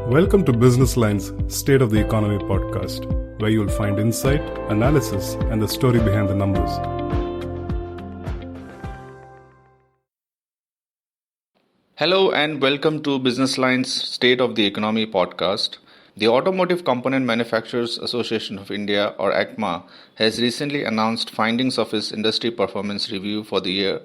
Welcome to Business Line's State of the Economy podcast, where you'll find insight, analysis, and the story behind the numbers. Hello and welcome to Business Line's State of the Economy podcast. The Automotive Component Manufacturers Association of India, or ACMA, has recently announced findings of its industry performance review for the year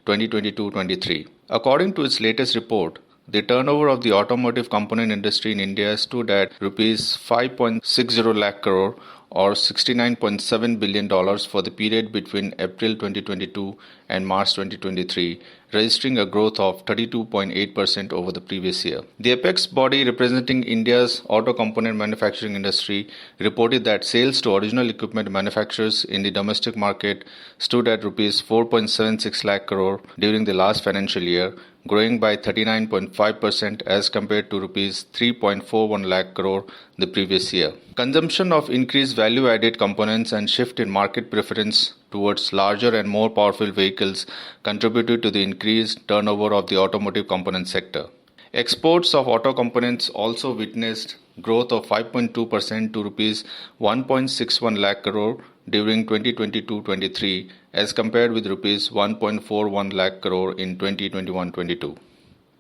2022-23. According to its latest report, the turnover of the automotive component industry in India stood at Rs 5.60 lakh crore or $69.7 billion for the period between April 2022 and March 2023, registering a growth of 32.8% over the previous year. The apex body representing India's auto component manufacturing industry reported that sales to original equipment manufacturers in the domestic market stood at Rs 4.76 lakh crore during the last financial year, growing by 39.5% as compared to Rs 3.41 lakh crore the previous year. Consumption of increased value-added components and shift in market preference towards larger and more powerful vehicles contributed to the increased turnover of the automotive component sector. Exports of auto components also witnessed growth of 5.2% to Rs 1.61 lakh crore during 2022-23 as compared with Rs 1.41 lakh crore in 2021-22.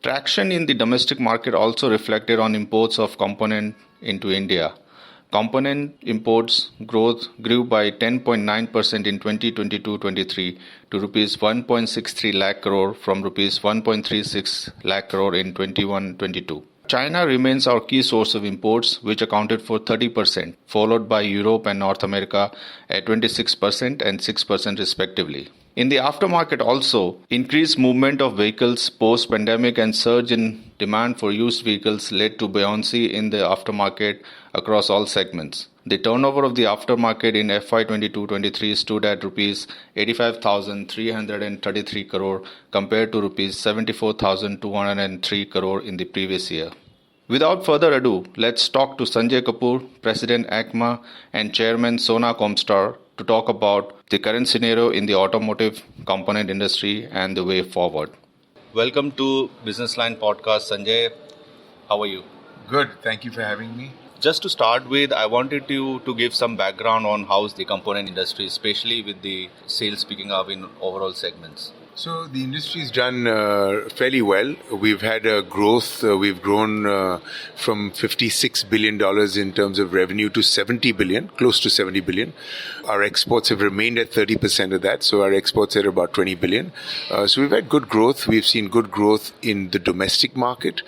Traction in the domestic market also reflected on imports of components into India. Component imports growth grew by 10.9% in 2022-23 to Rs 1.63 lakh crore from Rs 1.36 lakh crore in 21-22. China remains our key source of imports, which accounted for 30%, followed by Europe and North America at 26% and 6% respectively. In the aftermarket also, increased movement of vehicles post-pandemic and surge in demand for used vehicles led to buoyancy in the aftermarket across all segments. The turnover of the aftermarket in FY 22-23 stood at Rs 85,333 crore compared to Rs 74,203 crore in the previous year. Without further ado, let's talk to Sanjay Kapur, President ACMA and Chairman Sona Comstar, to talk about the current scenario in the automotive component industry and the way forward. Welcome to Business Line Podcast, Sanjay. How are you? Good. Thank you for having me. Just to start with, I wanted you to give some background on how's the component industry, especially with the sales picking up in overall segments. So the industry's done fairly well. We've had a growth. We've grown from $56 billion in terms of revenue to $70 billion, close to $70 billion. Our exports have remained at 30% of that. So our exports are about $20 billion. So we've had good growth. We've seen good growth in the domestic market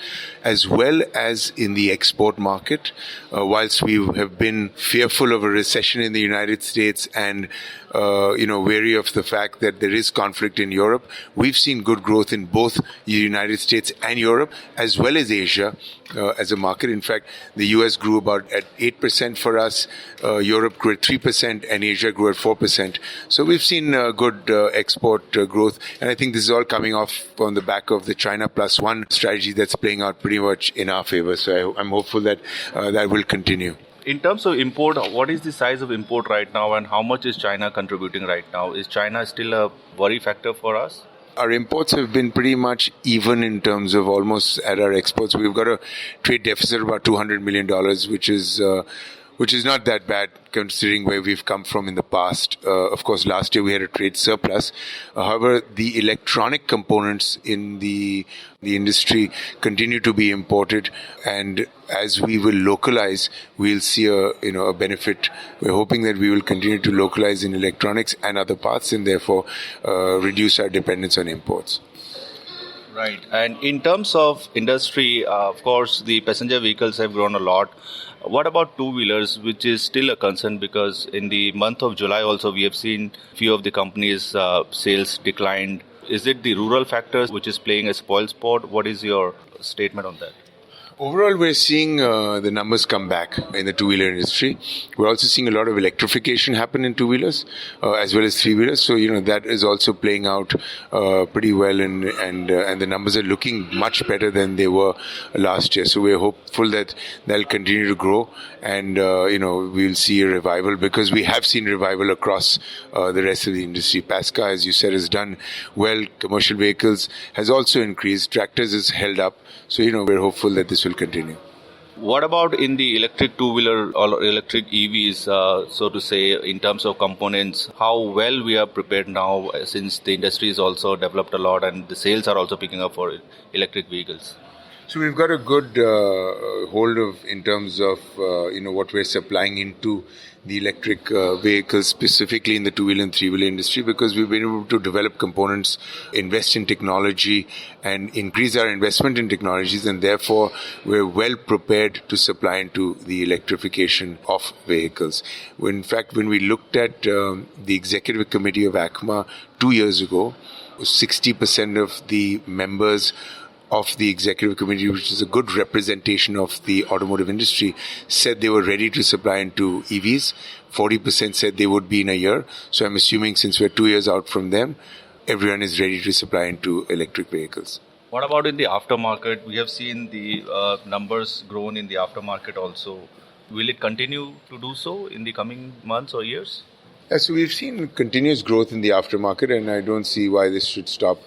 as well as in the export market. Whilst we have been fearful of a recession in the United States and wary of the fact that there is conflict in Europe, we've seen good growth in both the United States and Europe, as well as Asia as a market. In fact, the US grew about at 8% for us, Europe grew at 3%, and Asia grew at 4%. So we've seen good export growth, and I think this is all coming off on the back of the China Plus One strategy that's playing out pretty much in our favor. So I'm hopeful that that will continue. In terms of import, what is the size of import right now and how much is China contributing right now? Is China still a worry factor for us? Our imports have been pretty much even in terms of almost at our exports. We've got a trade deficit of about $200 million, which is not that bad considering where we've come from in the past. Of course, last year we had a trade surplus. However, the electronic components in the industry continue to be imported, and as we will localize, we'll see a benefit. We're hoping that we will continue to localize in electronics and other parts, and therefore reduce our dependence on imports. Right. And in terms of industry, of course, the passenger vehicles have grown a lot. What about two-wheelers, which is still a concern because in the month of July also we have seen few of the companies' sales declined. Is it the rural factors which is playing a spoil sport? What is your statement on that? Overall, we're seeing the numbers come back in the two-wheeler industry. We're also seeing a lot of electrification happen in two-wheelers as well as three-wheelers. So, that is also playing out pretty well, and the numbers are looking much better than they were last year. So we're hopeful that they'll continue to grow, and we'll see a revival because we have seen revival across the rest of the industry. PASCA, as you said, has done well. Commercial vehicles has also increased. Tractors has held up. So, we're hopeful that this will continue. What about in the electric two-wheeler or electric EVs, so to say, in terms of components? How well we are prepared now, since the industry is also developed a lot and the sales are also picking up for electric vehicles? So we've got a good hold of in terms of what we're supplying into the electric vehicles, specifically in the two-wheeler and three-wheeler industry, because we've been able to develop components, invest in technology, and increase our investment in technologies, and therefore we're well prepared to supply into the electrification of vehicles. In fact, when we looked at the executive committee of ACMA 2 years ago, 60% of the members of the executive committee, which is a good representation of the automotive industry, said they were ready to supply into EVs. 40% said they would be in a year. So I'm assuming since we're 2 years out from them, everyone is ready to supply into electric vehicles. What about in the aftermarket? We have seen the numbers grown in the aftermarket also. Will it continue to do so in the coming months or years? So we've seen continuous growth in the aftermarket, and I don't see why this should stop.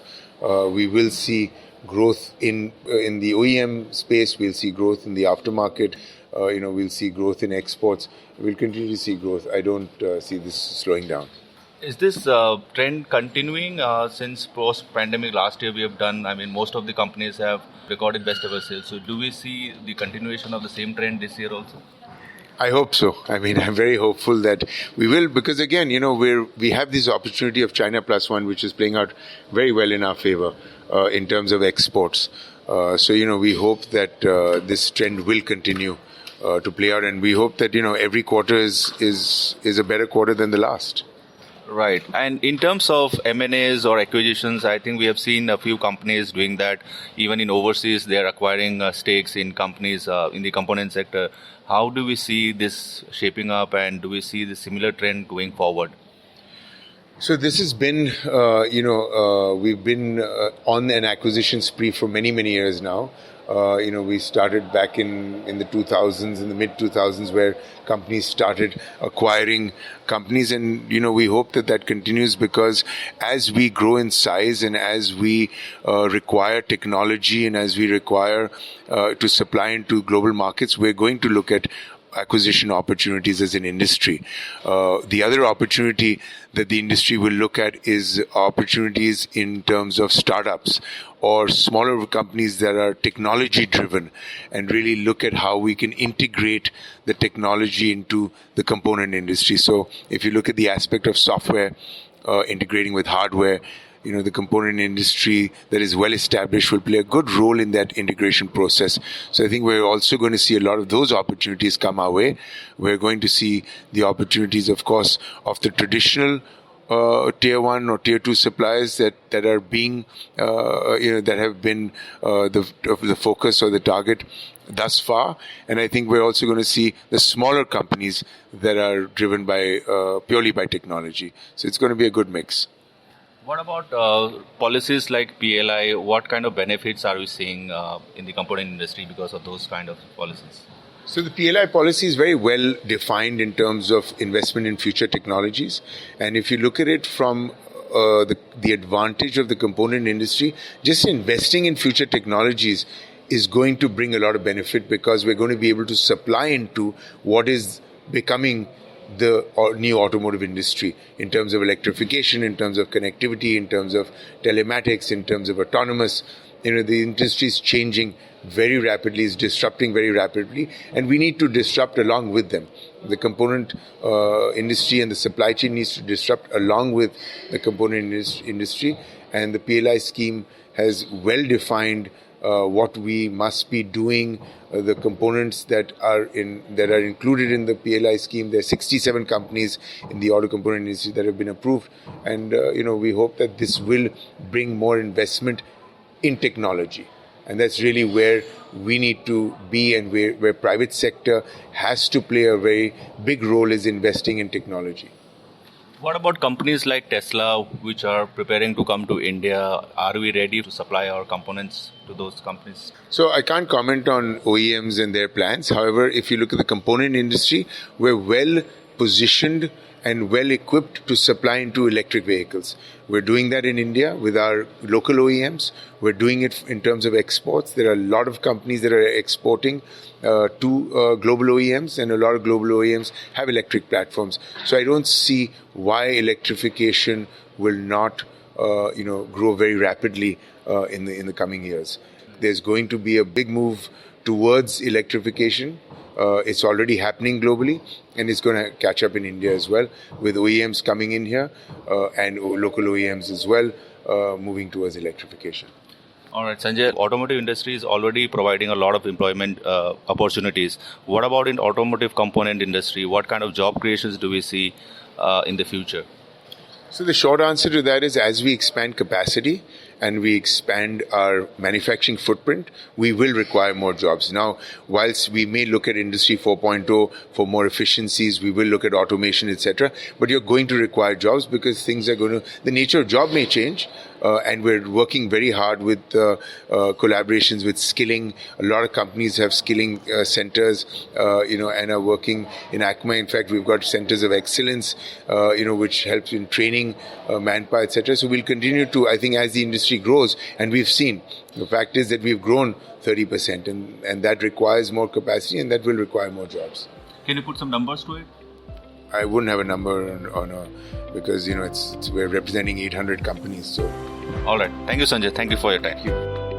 We will see growth in the OEM space. We'll see growth in the aftermarket. We'll see growth in exports. We'll continue to see growth. I don't see this slowing down. Is this trend continuing since post-pandemic? Last year we have done, most of the companies have recorded best ever sales. So do we see the continuation of the same trend this year also? I hope so. I'm very hopeful that we will, because again, we have this opportunity of China Plus One, which is playing out very well in our favor in terms of exports. So we hope that this trend will continue to play out, and we hope that every quarter is a better quarter than the last. Right. And in terms of M&As or acquisitions, I think we have seen a few companies doing that. Even in overseas, they are acquiring stakes in companies in the component sector. How do we see this shaping up, and do we see the similar trend going forward? So this has been, we've been on an acquisition spree for many, many years now. We started back in the 2000s, in the mid-2000s, where companies started acquiring companies. And, we hope that continues, because as we grow in size and as we require technology and as we require to supply into global markets, we're going to look at acquisition opportunities as an industry. The other opportunity that the industry will look at is opportunities in terms of startups or smaller companies that are technology driven, and really look at how we can integrate the technology into the component industry. So if you look at the aspect of software integrating with hardware, the component industry that is well established will play a good role in that integration process. So I think we're also going to see a lot of those opportunities come our way. We're going to see the opportunities, of course, of the traditional tier 1 or tier 2 suppliers that are being, that have been the focus or the target thus far. And I think we're also going to see the smaller companies that are driven by purely by technology. So it's going to be a good mix. What about policies like PLI? What kind of benefits are we seeing in the component industry because of those kind of policies? So the PLI policy is very well defined in terms of investment in future technologies. And if you look at it from the advantage of the component industry, just investing in future technologies is going to bring a lot of benefit, because we're going to be able to supply into what is becoming the new automotive industry in terms of electrification, in terms of connectivity, in terms of telematics, in terms of autonomous. The industry is changing very rapidly, is disrupting very rapidly, and we need to disrupt along with them. The component industry and the supply chain needs to disrupt along with the component industry, and the PLI scheme has well defined what we must be doing. The components that are included in the PLI scheme. There are 67 companies in the auto component industry that have been approved, and we hope that this will bring more investment in technology, and that's really where we need to be, and where private sector has to play a very big role, is investing in technology. What about companies like Tesla, which are preparing to come to India? Are we ready to supply our components to those companies? So I can't comment on OEMs and their plans. However, if you look at the component industry, we're well positioned and well equipped to supply into electric vehicles. We're doing that in India with our local OEMs. We're doing it in terms of exports. There are a lot of companies that are exporting to global OEMs, and a lot of global OEMs have electric platforms. So I don't see why electrification will not grow very rapidly in the coming years. There's going to be a big move towards electrification. It's already happening globally, and it's going to catch up in India as well, with OEMs coming in here and local OEMs as well moving towards electrification. All right, Sanjay, automotive industry is already providing a lot of employment opportunities. What about in automotive component industry? What kind of job creations do we see in the future? So the short answer to that is, as we expand capacity and we expand our manufacturing footprint, we will require more jobs. Now, whilst we may look at Industry 4.0 for more efficiencies, we will look at automation, etc. But you're going to require jobs because the nature of job may change. And we're working very hard with collaborations with skilling. A lot of companies have skilling centers, and are working in ACMA. In fact, we've got centers of excellence, which helps in training manpower, etc. So we'll continue to, I think, as the industry grows, and we've seen, the fact is that we've grown 30%, and that requires more capacity, and that will require more jobs. Can you put some numbers to it? I wouldn't have a number because we're representing 800 companies. So, all right. Thank you, Sanjay. Thank you for your time. Thank you.